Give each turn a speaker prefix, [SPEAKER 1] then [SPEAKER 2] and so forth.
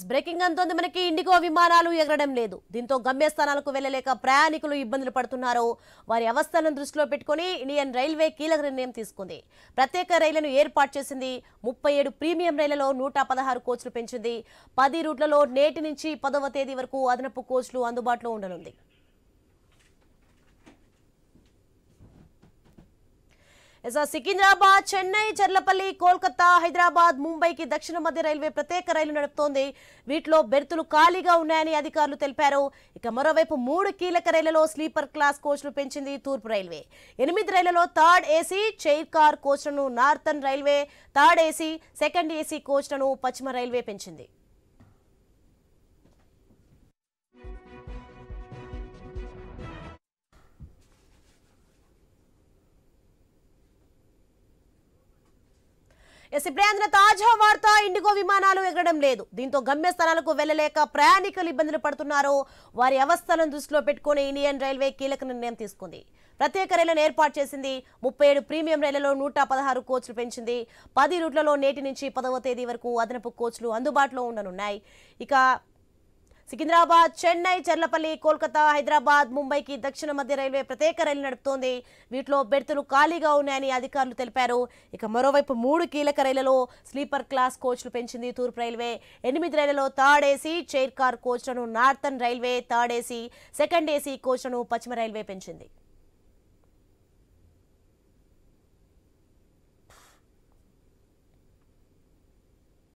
[SPEAKER 1] Breaking అంతోంది మనకి IndiGo విమానాలు ఎగరడం లేదు. దీంతో గమ్యస్థానాలకు వెళ్లలేక ప్రయాణికులు ఇబ్బందులు పడుతున్నారు. వారి అవస్థలను దృష్టిలో పెట్టుకుని ఇండియన్ రైల్వే కీలక నిర్ణయం తీసుకుంది. ప్రత్యేక రైళ్లను ఏర్పాటు చేసింది. 37 ప్రీమియం రైళ్లలో 116 కోచ్లు పెంచింది. 10 రూట్లలో నేటి నుంచి 10వ తేదీ వరకు అదనపు కోచ్లు అందుబాటులో ఉండనుంది. సికింద్రాబాద్, చెన్నై, చర్లపల్లి, కోల్కతా, హైదరాబాద్, ముంబైకి దక్షిణ మధ్య రైల్వే ప్రత్యేక రైలు నడుపుతోంది. వీటిలో బెర్తులు ఖాళీగా ఉన్నాయని అధికారులు తెలిపారు. ఇక మరోవైపు 3 కీలక రైళ్లలో స్లీపర్ క్లాస్ కోచ్లు పెంచింది తూర్పు రైల్వే. 8 రైళ్లలో థర్డ్ ఏసీ, చైర్ కార్ కోచ్లను northern railway, third AC, second AC కోచ్లను పశ్చిమ రైల్వే పెంచింది. ఇప్పుడు తాజా వార్త, ఇండిగో విమానాలు ఎగరడం లేదు. దీంతో గమ్యస్థానాలకు వెళ్లలేక ప్రయాణికులు ఇబ్బందులు పడుతున్నారు. వారి అవస్థలను దృష్టిలో పెట్టుకుని ఇండియన్ రైల్వే కీలక నిర్ణయం తీసుకుంది. ప్రత్యేక రైళ్లను ఏర్పాటు చేసింది. 37 ప్రీమియం రైళ్లలో 116 కోచ్లు పెంచింది. 10 రూట్లలో నేటి నుంచి 10వ తేదీ వరకు అదనపు కోచ్లు అందుబాటులో ఉండనున్నాయి. ఇక సికింద్రాబాద్, చెన్నై, చర్లపల్లి, కోల్కతా, హైదరాబాద్, ముంబైకి దక్షిణ మధ్య రైల్వే ప్రత్యేక రైలు నడుపుతోంది. వీటిలో బెర్తులు ఖాళీగా ఉన్నాయని అధికారులు తెలిపారు. ఇక మరోవైపు 3 కీలక రైళ్లలో స్లీపర్ క్లాస్ కోచ్లు పెంచింది తూర్పు రైల్వే. 8 రైళ్లలో థర్డ్ ఏసీ, చైర్ కార్ కోచ్లను northern railway, third AC, second AC కోచ్లను పశ్చిమ రైల్వే పెంచింది.